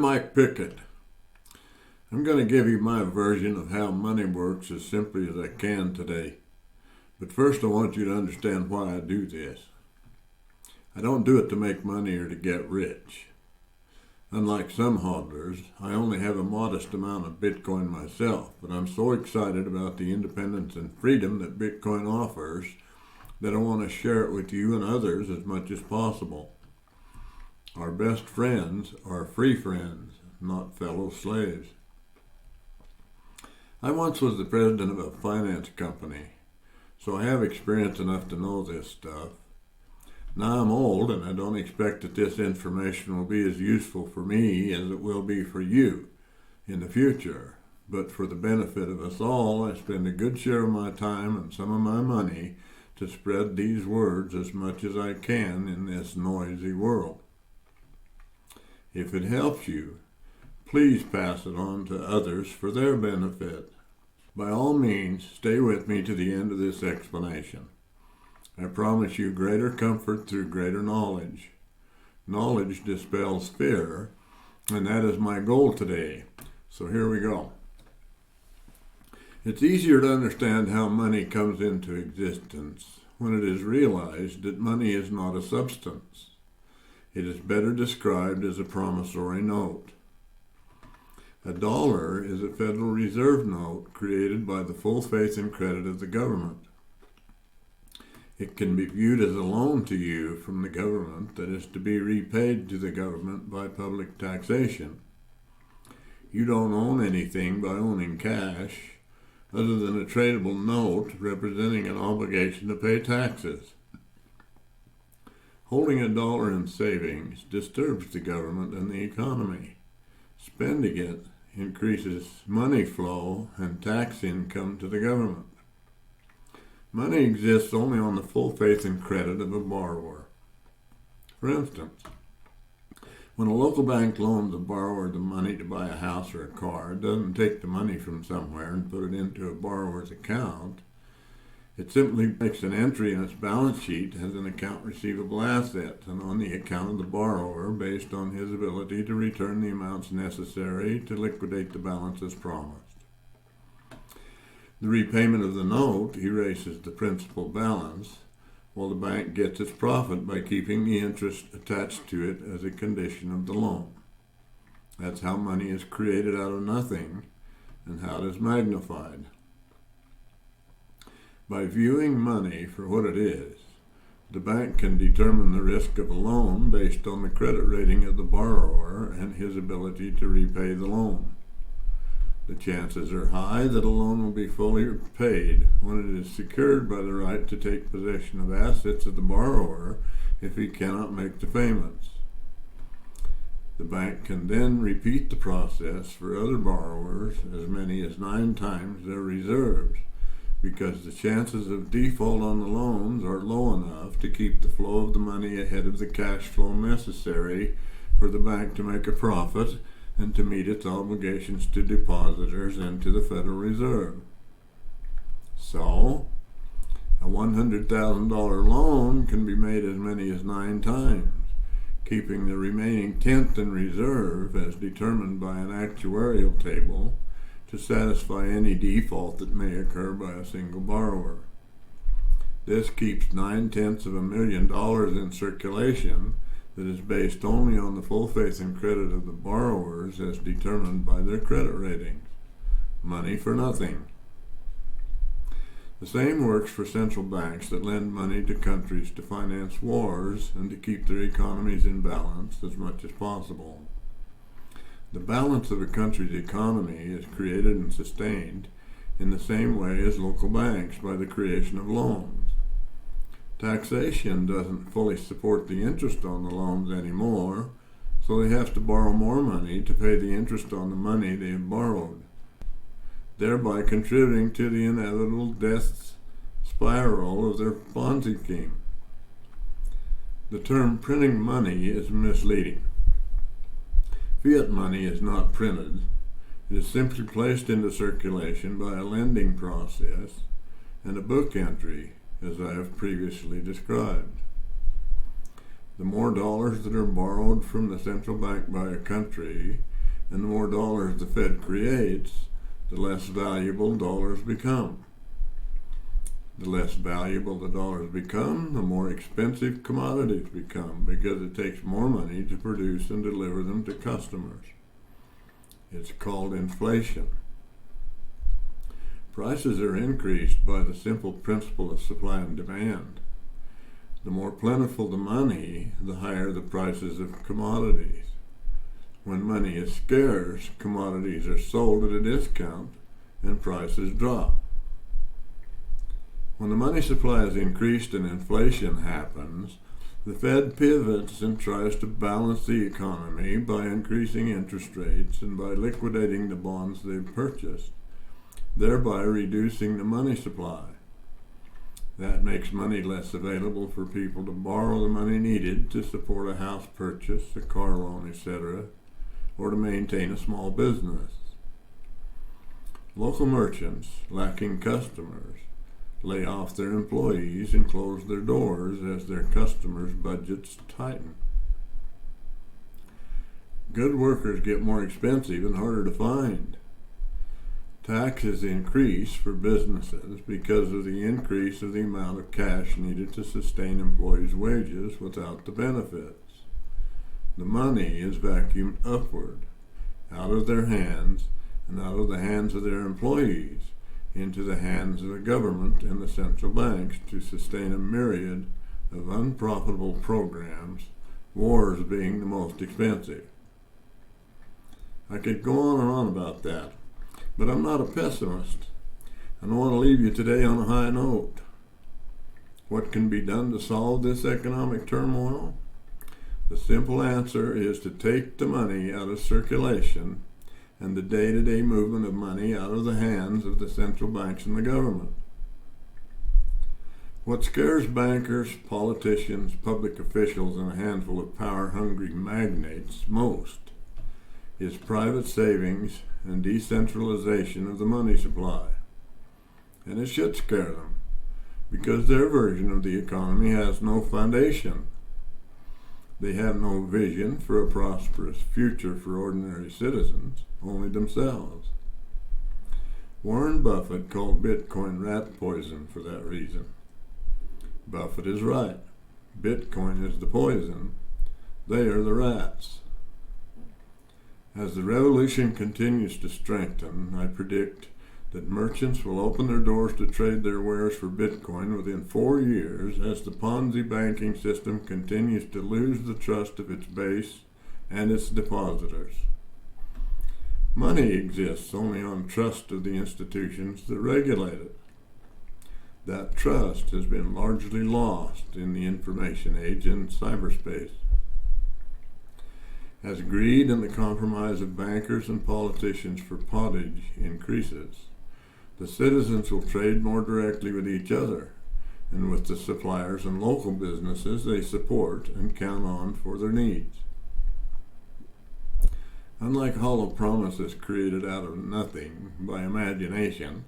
I'm Mike Pickett. I'm going to give you my version of how money works as simply as I can today. But first I want you to understand why I do this. I don't do it to make money or to get rich. Unlike some hodlers, I only have a modest amount of Bitcoin myself, but I'm so excited about the independence and freedom that Bitcoin offers that I want to share it with you and others as much as possible. Our best friends are free friends, not fellow slaves. I once was the president of a finance company, so I have experience enough to know this stuff. Now I'm old and I don't expect that this information will be as useful for me as it will be for you in the future. But for the benefit of us all, I spend a good share of my time and some of my money to spread these words as much as I can in this noisy world. If it helps you, please pass it on to others for their benefit. By all means, stay with me to the end of this explanation. I promise you greater comfort through greater knowledge. Knowledge dispels fear, and that is my goal today. So here we go. It's easier to understand how money comes into existence when it is realized that money is not a substance. It is better described as a promissory note. A dollar is a Federal Reserve note created by the full faith and credit of the government. It can be viewed as a loan to you from the government that is to be repaid to the government by public taxation. You don't own anything by owning cash other than a tradable note representing an obligation to pay taxes. Holding a dollar in savings disturbs the government and the economy. Spending it increases money flow and tax income to the government. Money exists only on the full faith and credit of a borrower. For instance, when a local bank loans a borrower the money to buy a house or a car, it doesn't take the money from somewhere and put it into a borrower's account. It simply makes an entry in its balance sheet as an account receivable asset and on the account of the borrower based on his ability to return the amounts necessary to liquidate the balance as promised. The repayment of the note erases the principal balance, while the bank gets its profit by keeping the interest attached to it as a condition of the loan. That's how money is created out of nothing and how it is magnified. By viewing money for what it is, the bank can determine the risk of a loan based on the credit rating of the borrower and his ability to repay the loan. The chances are high that a loan will be fully repaid when it is secured by the right to take possession of assets of the borrower if he cannot make the payments. The bank can then repeat the process for other borrowers, as many as 9 times their reserves, because the chances of default on the loans are low enough to keep the flow of the money ahead of the cash flow necessary for the bank to make a profit and to meet its obligations to depositors and to the Federal Reserve. So, a $100,000 loan can be made as many as 9 times, keeping the remaining tenth in reserve as determined by an actuarial table to satisfy any default that may occur by a single borrower. This keeps $900,000 in circulation that is based only on the full faith and credit of the borrowers as determined by their credit ratings. Money for nothing. The same works for central banks that lend money to countries to finance wars and to keep their economies in balance as much as possible. The balance of a country's economy is created and sustained in the same way as local banks by the creation of loans. Taxation doesn't fully support the interest on the loans anymore, so they have to borrow more money to pay the interest on the money they have borrowed, thereby contributing to the inevitable death spiral of their Ponzi scheme. The term printing money is misleading. Fiat money is not printed. It is simply placed into circulation by a lending process and a book entry, as I have previously described. The more dollars that are borrowed from the central bank by a country, and the more dollars the Fed creates, the less valuable dollars become. The less valuable the dollars become, the more expensive commodities become, because it takes more money to produce and deliver them to customers. It's called inflation. Prices are increased by the simple principle of supply and demand. The more plentiful the money, the higher the prices of commodities. When money is scarce, commodities are sold at a discount and prices drop. When the money supply is increased and inflation happens, the Fed pivots and tries to balance the economy by increasing interest rates and by liquidating the bonds they've purchased, thereby reducing the money supply. That makes money less available for people to borrow the money needed to support a house purchase, a car loan, etc., or to maintain a small business. Local merchants, lacking customers, lay off their employees and close their doors as their customers' budgets tighten. Good workers get more expensive and harder to find. Taxes increase for businesses because of the increase of the amount of cash needed to sustain employees' wages without the benefits. The money is vacuumed upward, out of their hands and out of the hands of their employees, into the hands of the government and the central banks to sustain a myriad of unprofitable programs, wars being the most expensive. I could go on and on about that, but I'm not a pessimist, and I want to leave you today on a high note. What can be done to solve this economic turmoil? The simple answer is to take the money out of circulation and the day-to-day movement of money out of the hands of the central banks and the government. What scares bankers, politicians, public officials, and a handful of power-hungry magnates most is private savings and decentralization of the money supply. And it should scare them, because their version of the economy has no foundation. They have no vision for a prosperous future for ordinary citizens, only themselves. Warren Buffett called Bitcoin rat poison for that reason. Buffett is right. Bitcoin is the poison. They are the rats. As the revolution continues to strengthen, I predict that merchants will open their doors to trade their wares for Bitcoin within 4 years as the Ponzi banking system continues to lose the trust of its base and its depositors. Money exists only on trust of the institutions that regulate it. That trust has been largely lost in the information age and cyberspace. As greed and the compromise of bankers and politicians for pottage increases, the citizens will trade more directly with each other and with the suppliers and local businesses they support and count on for their needs. Unlike hollow promises created out of nothing by imagination,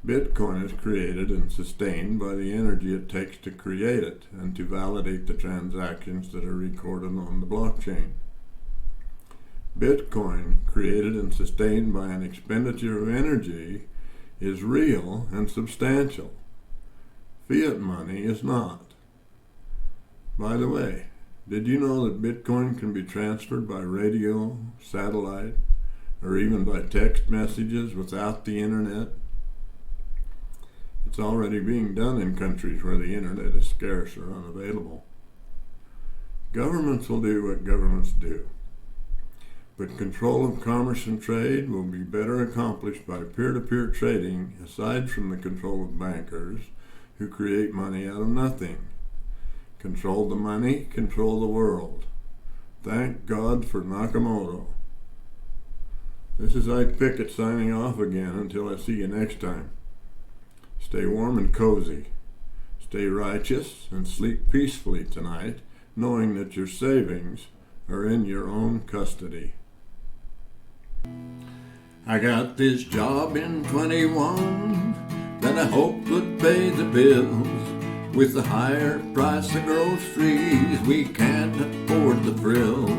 Bitcoin is created and sustained by the energy it takes to create it and to validate the transactions that are recorded on the blockchain. Bitcoin, created and sustained by an expenditure of energy, is real and substantial. Fiat money is not. By the way, did you know that Bitcoin can be transferred by radio, satellite, or even by text messages without the internet? It's already being done in countries where the internet is scarce or unavailable. Governments will do what governments do. But control of commerce and trade will be better accomplished by peer-to-peer trading aside from the control of bankers who create money out of nothing. Control the money, control the world. Thank God for Nakamoto. This is Ike Pickett signing off again until I see you next time. Stay warm and cozy. Stay righteous and sleep peacefully tonight, knowing that your savings are in your own custody. I got this job in 21 that I hoped would pay the bills. With the higher price of groceries, we can't afford the frills.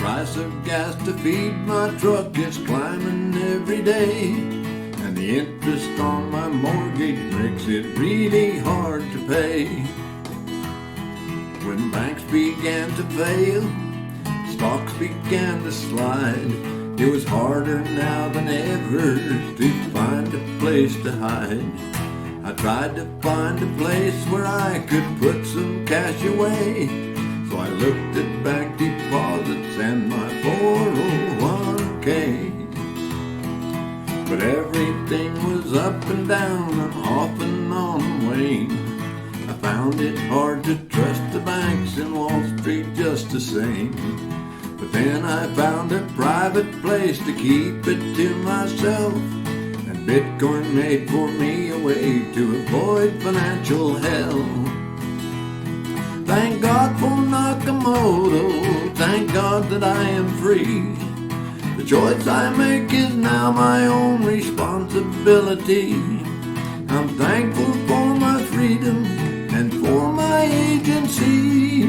price of gas to feed my truck is climbing every day, and the interest on my mortgage makes it really hard to pay. When banks began to fail, stocks began to slide. It was harder now than ever to find a place to hide. I tried to find a place where I could put some cash away, so I looked at bank deposits and my 401k. But everything was up and down and off and on the wane. I found it hard to trust the banks in Wall Street just the same. But then I found a private place to keep it to myself, and Bitcoin made for me a way to avoid financial hell. Thank God for Nakamoto, thank God that I am free. The choice I make is now my own responsibility. I'm thankful for my freedom and for my agency,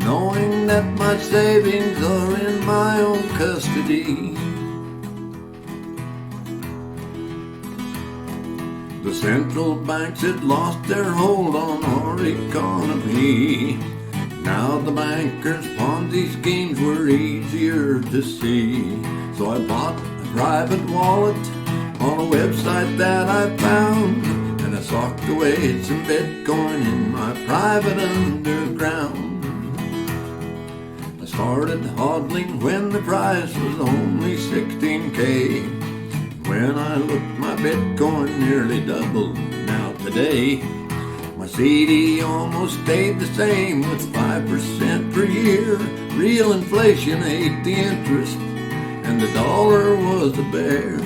knowing that my savings are in my own custody. The central banks had lost their hold on our economy. Now the bankers' Ponzi schemes were easier to see. So I bought a private wallet on a website that I found, and I socked away some Bitcoin in my private underground. I started hodling when the price was only 16K. When I looked, my Bitcoin nearly doubled. Now today, my CD almost stayed the same with 5% per year. Real inflation ate the interest, and the dollar was a bear.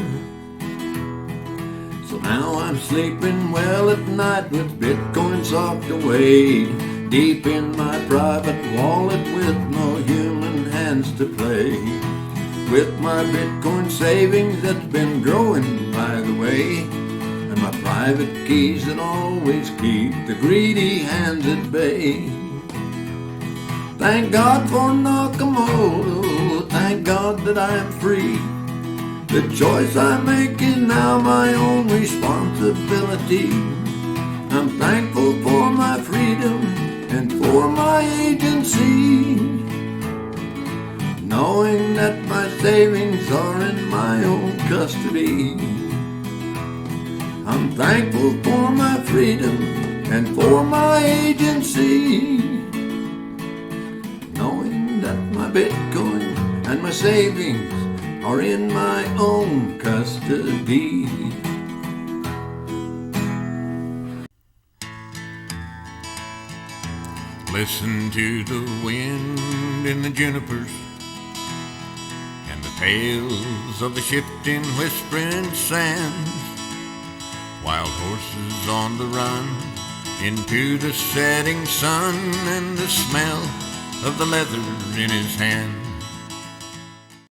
So now I'm sleeping well at night with Bitcoin socked away deep in my private wallet with no human hands to play. With my Bitcoin savings that's been growing, by the way, and my private keys that always keep the greedy hands at bay. Thank God for Nakamoto, thank God that I am free. The choice I make is now my own responsibility. I'm thankful for my freedom and for my agency, knowing that my savings are in my own custody. I'm thankful for my freedom and for my agency, knowing that my Bitcoin and my savings are in my own custody. Listen to the wind in the junipers and the tales of the shifting, whispering sands. Wild horses on the run into the setting sun, and the smell of the leather in his hand.